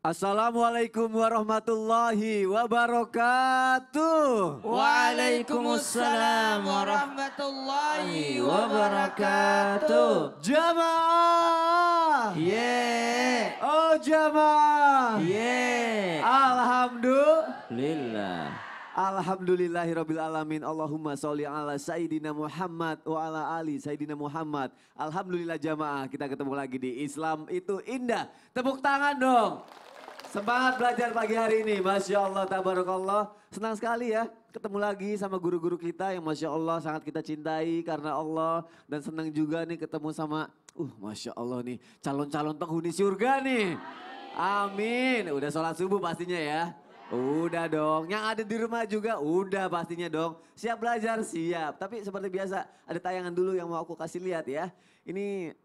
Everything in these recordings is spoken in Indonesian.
Assalamualaikum warahmatullahi wabarakatuh. Waalaikumsalam warahmatullahi wabarakatuh. Jamaah. Yeah. Oh jamaah. Yeah. Alhamdulillah. Alhamdulillahirabbil alamin. Allahumma sholli ala Sayyidina Muhammad wa ala ali Sayyidina Muhammad. Alhamdulillah jamaah, kita ketemu lagi di Islam itu indah. Tepuk tangan dong. Semangat belajar pagi hari ini, Masya Allah, tabarakallah. Senang sekali ya ketemu lagi sama guru-guru kita yang Masya Allah sangat kita cintai karena Allah. Dan senang juga nih ketemu sama, Masya Allah nih, calon-calon penghuni surga nih. Amin, udah sholat subuh pastinya ya. Udah dong, yang ada di rumah juga udah pastinya dong. Siap belajar, siap. Tapi seperti biasa ada tayangan dulu yang mau aku kasih lihat ya. Ini,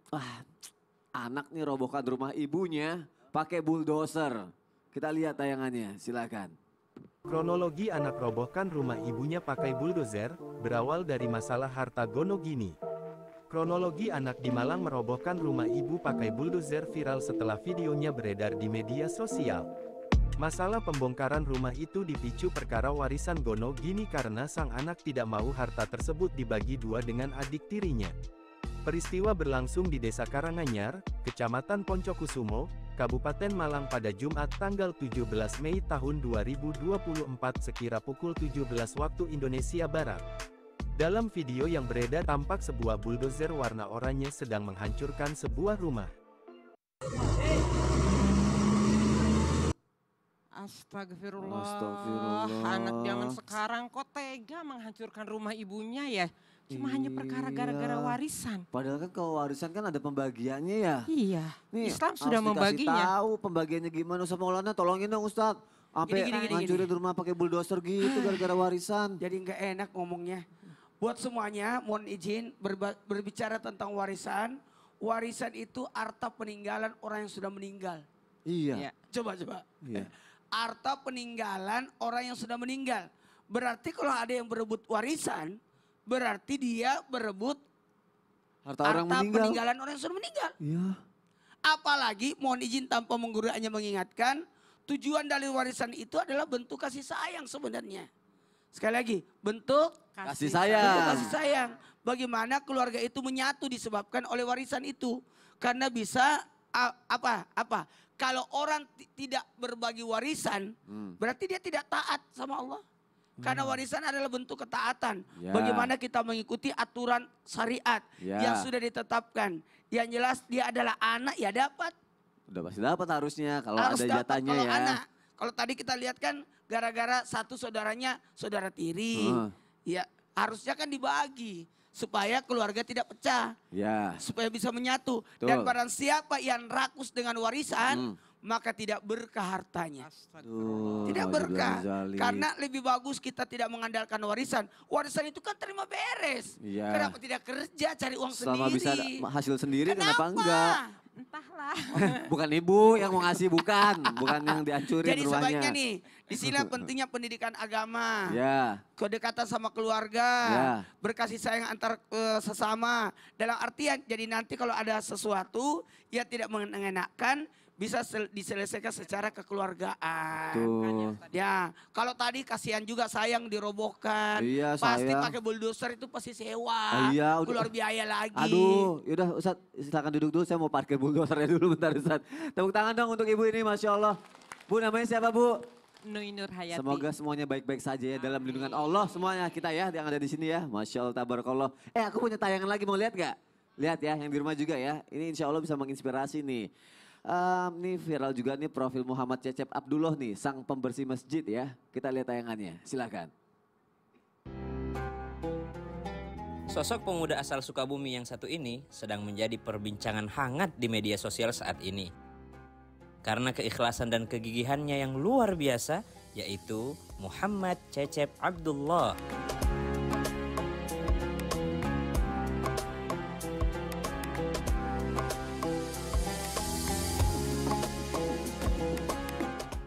anak nih robohkan rumah ibunya pakai bulldozer. Kita lihat tayangannya, silakan. Kronologi anak robohkan rumah ibunya pakai bulldozer, berawal dari masalah harta gono gini. Kronologi anak di Malang merobohkan rumah ibu pakai bulldozer viral setelah videonya beredar di media sosial. Masalah pembongkaran rumah itu dipicu perkara warisan gono gini karena sang anak tidak mau harta tersebut dibagi dua dengan adik tirinya. Peristiwa berlangsung di Desa Karanganyar, Kecamatan Poncokusumo, Kabupaten Malang pada Jumat tanggal 17 Mei tahun 2024 sekira pukul 17 waktu Indonesia Barat. Dalam video yang beredar tampak sebuah bulldozer warna oranye sedang menghancurkan sebuah rumah. Astagfirullah. Anak zaman sekarang kok tega menghancurkan rumah ibunya ya? Cuma hanya perkara gara-gara warisan. Padahal kan kalau warisan kan ada pembagiannya ya. Iya. Nih, Islam sudah membaginya. Tahu pembagiannya gimana. Ustaz Maulana tolongin dong Ustaz. Sampai ngancurin rumah pakai bulldozer gitu gara-gara warisan. Jadi nggak enak ngomongnya. Buat semuanya mohon izin berbicara tentang warisan. Warisan itu harta peninggalan orang yang sudah meninggal. Iya. Coba. Iya. Harta peninggalan orang yang sudah meninggal. Berarti kalau ada yang berebut warisan, berarti dia berebut harta orang meninggal. Peninggalan orang yang sudah meninggal. Iya. Apalagi mohon izin tanpa menggurui hanya mengingatkan, tujuan dari warisan itu adalah bentuk kasih sayang sebenarnya. Sekali lagi, bentuk kasih sayang. Bentuk kasih sayang. Bagaimana keluarga itu menyatu disebabkan oleh warisan itu. Karena bisa apa? Kalau orang tidak berbagi warisan, berarti dia tidak taat sama Allah. Karena warisan adalah bentuk ketaatan. Ya. Bagaimana kita mengikuti aturan syariat yang sudah ditetapkan. Yang jelas dia adalah anak ya dapat. Udah pasti dapat harusnya kalau Harus ada dapat jatahnya kalau ya. anak. Kalau tadi kita lihat kan gara-gara satu saudaranya saudara tiri. Ya harusnya kan dibagi. Supaya keluarga tidak pecah. Ya. Supaya bisa menyatu. Betul. Dan barang siapa yang rakus dengan warisan, maka tidak berkah hartanya. Tidak berkah. Karena lebih bagus kita tidak mengandalkan warisan. Warisan itu kan terima beres. Ya. Kenapa tidak kerja cari uang Selama sendiri? bisa hasil sendiri kenapa enggak? Entahlah. Bukan ibu yang mau ngasih, bukan yang dihancurin Jadi rumahnya. sebaiknya nih, disinilah pentingnya pendidikan agama. Ya. Kedekatan sama keluarga, berkasih sayang antar sesama. Dalam artian, jadi nanti kalau ada sesuatu yang tidak mengenakan, bisa diselesaikan secara kekeluargaan. Tuh. Ya, kalau tadi kasihan juga sayang dirobohkan. Iya, pasti sayang. pakai bulldozer itu pasti sewa. Iya, keluar biaya lagi. Aduh, yaudah Ustaz, silakan duduk dulu. Saya mau parkir bulldozernya dulu bentar Ustaz. Tepuk tangan dong untuk ibu ini, Masya Allah. Bu, namanya siapa Bu? Nur Hayati. Semoga semuanya baik-baik saja ya dalam lindungan Allah semuanya kita ya yang ada di sini ya. Masya Allah, tabarakallah. Aku punya tayangan lagi, mau lihat gak? Lihat ya, yang di rumah juga ya. Ini insya Allah bisa menginspirasi nih. Ini viral juga nih profil Muhammad Cecep Abdullah nih, sang pembersih masjid ya. Kita lihat tayangannya, silakan. Sosok pemuda asal Sukabumi yang satu ini sedang menjadi perbincangan hangat di media sosial saat ini. Karena keikhlasan dan kegigihannya yang luar biasa, yaitu Muhammad Cecep Abdullah.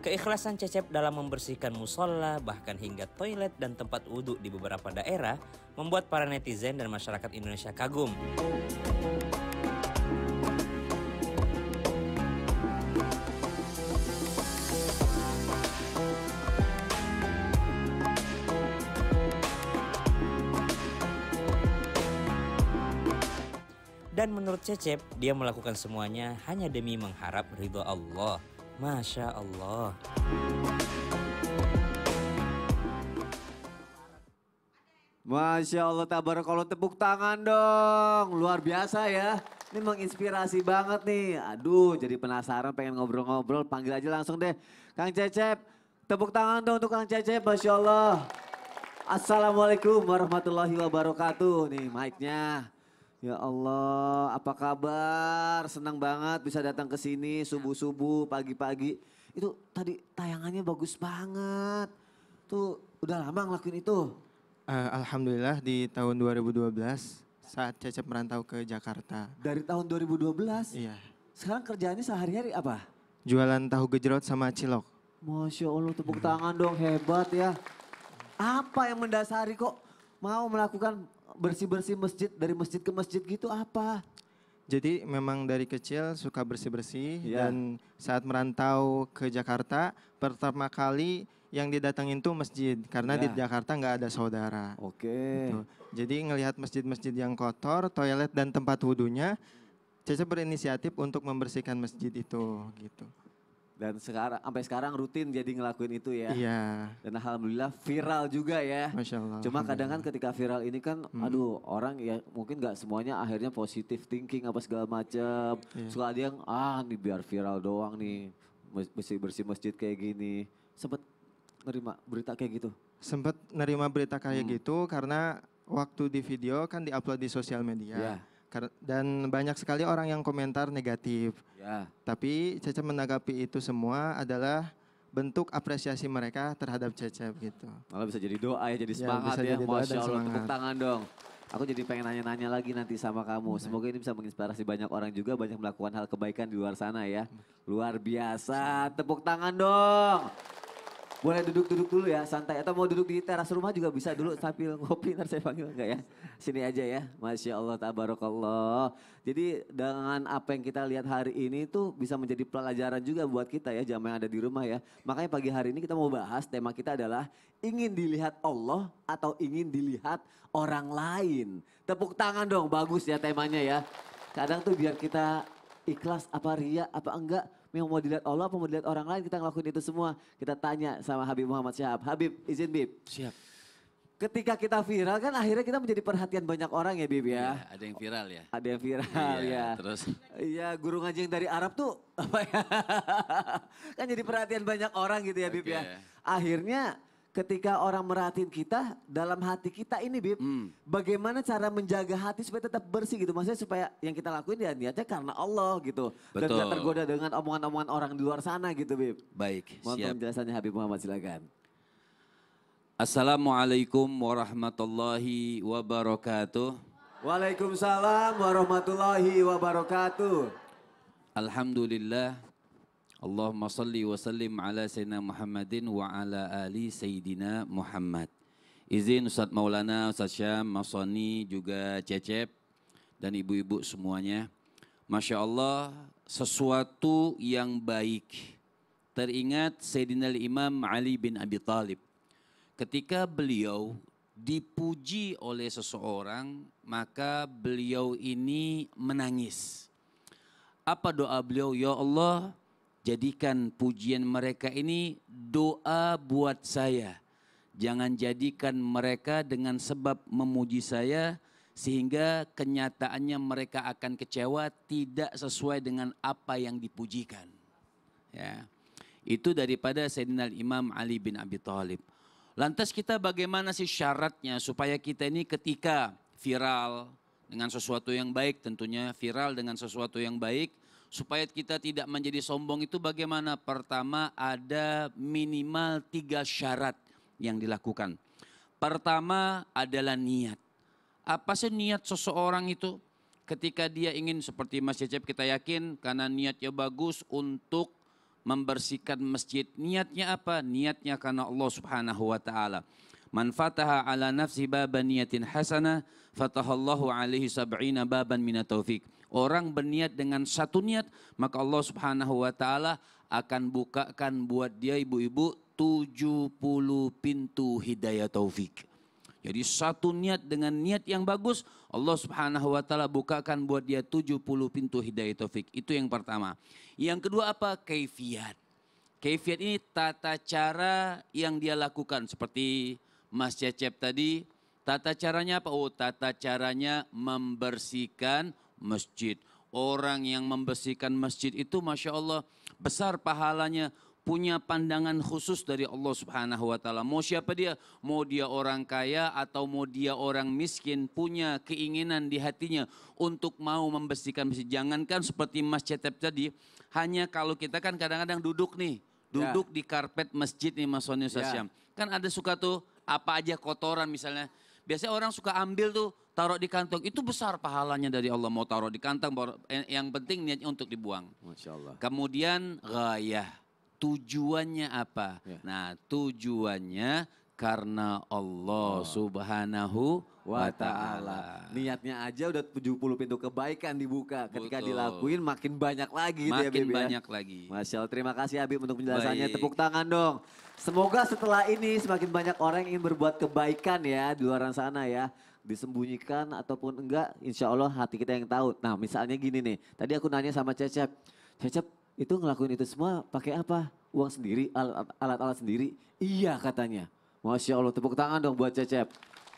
Keikhlasan Cecep dalam membersihkan musola, bahkan hingga toilet dan tempat wudhu di beberapa daerah, membuat para netizen dan masyarakat Indonesia kagum. Dan menurut Cecep, dia melakukan semuanya hanya demi mengharap ridho Allah. Masya Allah. Masya Allah, tabarakallah, tepuk tangan dong. Luar biasa ya. Ini menginspirasi banget nih. Aduh, jadi penasaran pengen ngobrol-ngobrol. Panggil aja langsung deh. Kang Cecep, tepuk tangan dong untuk Kang Cecep, Masya Allah. Assalamualaikum warahmatullahi wabarakatuh. Nih mic-nya. Ya Allah, apa kabar? Senang banget bisa datang ke sini subuh-subuh, pagi-pagi. Itu tadi tayangannya bagus banget. Tuh udah lama ngelakuin itu? Alhamdulillah di tahun 2012 saat Cecep merantau ke Jakarta. Dari tahun 2012? Iya. Sekarang kerjaannya sehari-hari apa? Jualan tahu gejrot sama cilok. Masya Allah, tepuk tangan dong, hebat ya. Apa yang mendasari kok mau melakukan bersih-bersih masjid, dari masjid ke masjid gitu apa? Jadi memang dari kecil suka bersih-bersih Iya. dan saat merantau ke Jakarta pertama kali yang didatengin tuh masjid karena di Iya. Jakarta nggak ada saudara. Oke. Gitu. Jadi ngelihat masjid-masjid yang kotor, toilet dan tempat wudhunya, Cecep berinisiatif untuk membersihkan masjid itu gitu. Dan sekarang sampai sekarang rutin jadi ngelakuin itu ya. Iya, Dan alhamdulillah viral juga ya. Masya Allah. Cuma kadang kan alhamdulillah. ketika viral ini kan, aduh orang ya mungkin nggak semuanya akhirnya positive thinking apa segala macam. Iya. Suka ada yang nih biar viral doang nih, bersih masjid kayak gini. Sempet nerima berita kayak gitu. Sempet nerima berita kayak gitu karena waktu di video kan diupload di sosial media. Ya, Dan banyak sekali orang yang komentar negatif. ya. Tapi Cecep menanggapi itu semua adalah bentuk apresiasi mereka terhadap Cecep gitu. Malah bisa jadi doa ya, jadi Ya, semangat bisa ya. jadi doa Masya dan Allah, tepuk semangat. tangan dong. Aku jadi pengen nanya-nanya lagi nanti sama kamu. Semoga ini bisa menginspirasi banyak orang juga, banyak melakukan hal kebaikan di luar sana ya. Luar biasa, tepuk tangan dong. Boleh duduk-duduk dulu ya, santai. Atau mau duduk di teras rumah juga bisa dulu sambil ngopi, ntar saya panggil enggak ya. Sini aja ya, Masya Allah, tabarakallah. Jadi dengan apa yang kita lihat hari ini tuh bisa menjadi pelajaran juga buat kita ya, jamaah yang ada di rumah ya. Makanya pagi hari ini kita mau bahas, tema kita adalah ingin dilihat Allah atau ingin dilihat orang lain. Tepuk tangan dong, bagus ya temanya ya. Kadang tuh biar kita ikhlas apa ria apa enggak, yang mau dilihat Allah apa mau dilihat orang lain, kita ngelakuin itu semua. Kita tanya sama Habib Muhammad Syahab. Habib, izin Bib. Siap. Ketika kita viral kan akhirnya kita menjadi perhatian banyak orang ya Bib ya. Ya, ada yang viral ya. Ada yang viral Iya, ya. terus Iya, guru ngaji yang dari Arab tuh apa ya? Kan jadi perhatian banyak orang gitu ya Bib ya. Oke. Akhirnya ketika orang merhatiin kita, dalam hati kita ini Bib, bagaimana cara menjaga hati supaya tetap bersih gitu. Maksudnya supaya yang kita lakuin ya niatnya karena Allah gitu. Dan Betul. gak tergoda dengan omongan-omongan orang di luar sana gitu Bib. baik, Mohon siap. penjelasannya Habib Muhammad, silakan. Assalamualaikum warahmatullahi wabarakatuh. Waalaikumsalam warahmatullahi wabarakatuh. Alhamdulillah. Allahumma salli wa sallim ala Sayyidina Muhammadin wa ala ali Sayyidina Muhammad. Izin Ustadz Maulana, Ustadz Syam, Mas Soni, juga Cecep, dan ibu-ibu semuanya. Masya Allah, sesuatu yang baik. Teringat Sayyidina Imam Ali bin Abi Thalib. Ketika beliau dipuji oleh seseorang, maka beliau ini menangis. Apa doa beliau? Ya Allah, jadikan pujian mereka ini doa buat saya. Jangan jadikan mereka dengan sebab memuji saya sehingga kenyataannya mereka akan kecewa, tidak sesuai dengan apa yang dipujikan. Ya. Itu daripada Sayyidina Imam Ali bin Abi Thalib. Lantas kita bagaimana sih syaratnya supaya kita ini ketika viral dengan sesuatu yang baik, tentunya viral dengan sesuatu yang baik, supaya kita tidak menjadi sombong itu bagaimana? Pertama, ada minimal 3 syarat yang dilakukan. Pertama adalah niat. Apa sih niat seseorang itu? Ketika dia ingin seperti Mas Cecep, kita yakin karena niatnya bagus untuk membersihkan masjid. Niatnya apa? Niatnya karena Allah Subhanahu wa taala. Man fataha ala nafsi baban niyatin hasanah, fatahallahu alaihi sab'ina baban minat taufik. Orang berniat dengan satu niat, maka Allah Subhanahu wa taala akan bukakan buat dia ibu-ibu 70 pintu hidayah taufik. Jadi satu niat dengan niat yang bagus, Allah Subhanahu wa taala bukakan buat dia 70 pintu hidayah taufik. Itu yang pertama. Yang kedua apa? Kaifiat. Kaifiat ini tata cara yang dia lakukan seperti Mas Cecep tadi. Tata caranya apa? Oh, tata caranya membersihkan masjid. Orang yang membersihkan masjid itu Masya Allah besar pahalanya. Punya pandangan khusus dari Allah Subhanahu wa taala. Mau siapa dia? Mau dia orang kaya atau mau dia orang miskin, punya keinginan di hatinya untuk mau membersihkan masjid. Jangankan seperti Mas Cetep tadi, hanya kalau kita kan kadang-kadang duduk nih, duduk di karpet masjid nih Mas Soni Ustaz Syam. Kan ada suka tuh apa aja kotoran misalnya. Biasanya orang suka ambil tuh taruh di kantong. Itu besar pahalanya dari Allah. Mau taruh di kantong, yang penting niatnya untuk dibuang. Masya Allah. Kemudian ghayah. Tujuannya apa? Nah, tujuannya karena Allah Subhanahu wa taala. Niatnya aja udah 70 pintu kebaikan dibuka. Ketika Betul. dilakuin makin banyak lagi gitu ya, Makin Habib ya. banyak lagi. Masya Allah, terima kasih Habib untuk penjelasannya. Baik. Tepuk tangan dong. Semoga setelah ini semakin banyak orang yang ingin berbuat kebaikan ya di luar sana ya. Disembunyikan ataupun enggak, insya Allah hati kita yang tahu. Nah misalnya gini nih, tadi aku nanya sama Cecep. Cecep, itu ngelakuin itu semua pakai apa? Uang sendiri, alat-alat sendiri? Iya katanya. Masya Allah, tepuk tangan dong buat Cecep.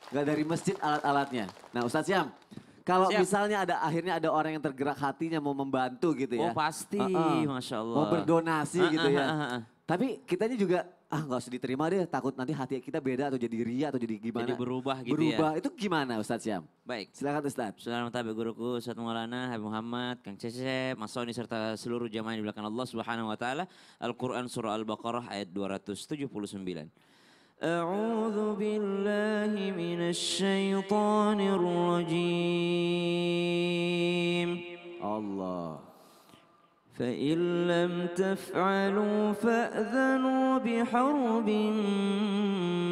Gak dari masjid alat-alatnya. Nah Ustadz Syam, kalau Siap. misalnya akhirnya ada orang yang tergerak hatinya mau membantu gitu ya. Oh pasti, Masya Allah. Mau berdonasi gitu ya. ah. Tapi kitanya juga, nggak usah diterima deh, takut nanti hati kita beda atau jadi ria atau jadi gimana. Jadi berubah gitu Berubah, ya. itu gimana Ustadz Syam? Baik. Silakan Ustadz. Saudara tabi guruku Ustaz Maulana Habib Muhammad, Kang Cecep, Mas Soni serta seluruh jamaah di belakang Allah Subhanahu wa taala. Al-Qur'an surah Al-Baqarah ayat 279. A'udzu billahi minasy syaithanir rajim. Allah. فإن لم تفعلوا فأذنوا بحرب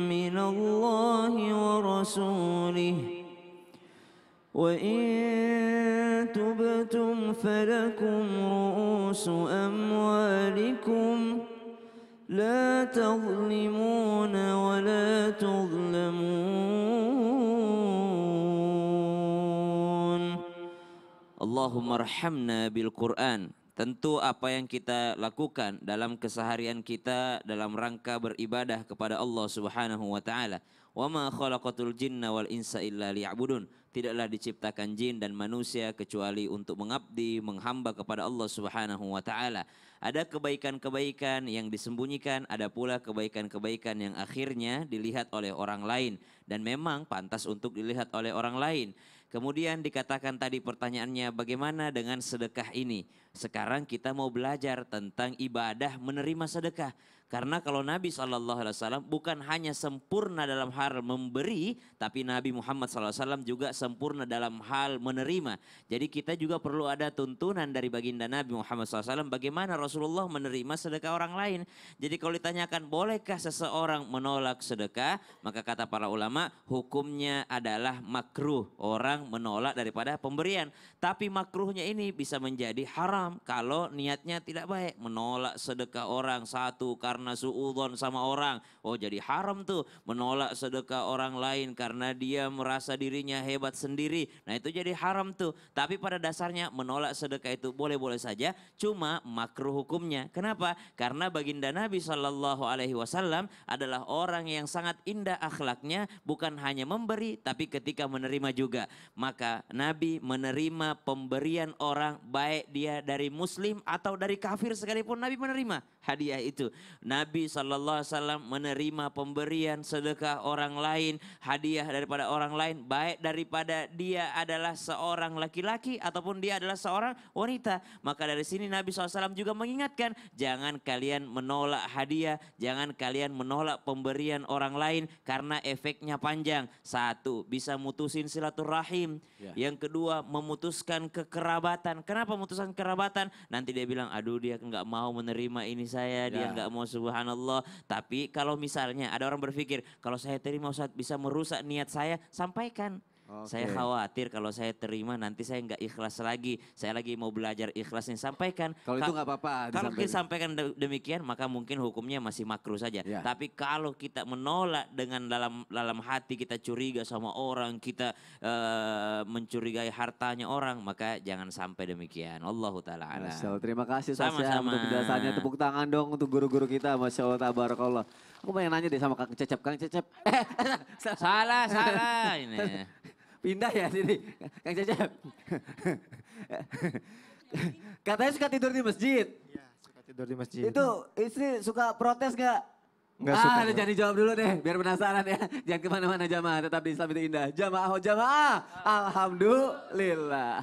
من الله ورسوله وإن تبتم فلكم رؤوس أموالكم لا تظلمون ولا تظلمون اللهم ارحمنا بالقرآن. Tentu apa yang kita lakukan dalam keseharian kita dalam rangka beribadah kepada Allah Subhanahu wa taala. Wa ma khalaqatul jinna wal insa illa liya'budun. Tidaklah diciptakan jin dan manusia kecuali untuk mengabdi, menghamba kepada Allah Subhanahu wa taala. Ada kebaikan-kebaikan yang disembunyikan, ada pula kebaikan-kebaikan yang akhirnya dilihat oleh orang lain dan memang pantas untuk dilihat oleh orang lain. Kemudian dikatakan tadi pertanyaannya bagaimana dengan sedekah ini? Sekarang kita mau belajar tentang ibadah menerima sedekah. Karena kalau Nabi SAW bukan hanya sempurna dalam hal memberi, tapi Nabi Muhammad SAW juga sempurna dalam hal menerima. Jadi kita juga perlu ada tuntunan dari baginda Nabi Muhammad SAW bagaimana Rasulullah menerima sedekah orang lain. Jadi kalau ditanyakan bolehkah seseorang menolak sedekah, maka kata para ulama hukumnya adalah makruh. Orang menolak daripada pemberian. Tapi makruhnya ini bisa menjadi haram kalau niatnya tidak baik. Menolak sedekah orang satu karena suudzon sama orang. Oh jadi haram tuh menolak sedekah orang lain karena dia merasa dirinya hebat sendiri. Nah itu jadi haram tuh. Tapi pada dasarnya menolak sedekah itu boleh-boleh saja. Cuma makruh hukumnya. Kenapa? Karena baginda Nabi SAW adalah orang yang sangat indah akhlaknya. Bukan hanya memberi tapi ketika menerima juga. Maka Nabi menerima pemberian orang baik dia dari muslim atau dari kafir sekalipun Nabi menerima hadiah itu. Nabi SAW menerima pemberian sedekah orang lain, hadiah daripada orang lain, baik daripada dia adalah seorang laki-laki ataupun dia adalah seorang wanita. Maka dari sini Nabi SAW juga mengingatkan, jangan kalian menolak hadiah, jangan kalian menolak pemberian orang lain karena efeknya panjang. Satu, bisa mutusin silaturahim. Yang kedua, memutuskan kekerabatan. Kenapa memutuskan kerabatan? Nanti dia bilang, aduh dia nggak mau menerima ini saya, dia nggak mau subhanallah. Tapi kalau misalnya ada orang berpikir, kalau saya terima Ustaz bisa merusak niat saya, sampaikan. Saya khawatir kalau saya terima nanti saya nggak ikhlas lagi. Saya lagi mau belajar ikhlas nih. Sampaikan. Kalau itu nggak apa-apa. Kalau kita sampaikan demikian maka mungkin hukumnya masih makruh saja. Ya. Tapi kalau kita menolak dengan dalam hati kita curiga sama orang, kita mencurigai hartanya orang, maka jangan sampai demikian. Allahu taala alam. Masya Allah, terima kasih Ustaz Syam Sama-sama. untuk penjelasannya. Tepuk tangan dong untuk guru-guru kita. Masya Allah, tabarakallah. Aku pengen nanya deh sama Kang Cecep. Kang Cecep. Salah ini. Pindah ya sini. Kang Cecep. Katanya suka tidur di masjid. Iya, suka tidur di masjid. Itu istri suka protes gak? Nggak suka, Bro. Jangan dijawab dulu deh, biar penasaran ya. Jangan kemana-mana jamaah, tetap di Islam itu indah. Jamaah, oh jamaah. Alhamdulillah.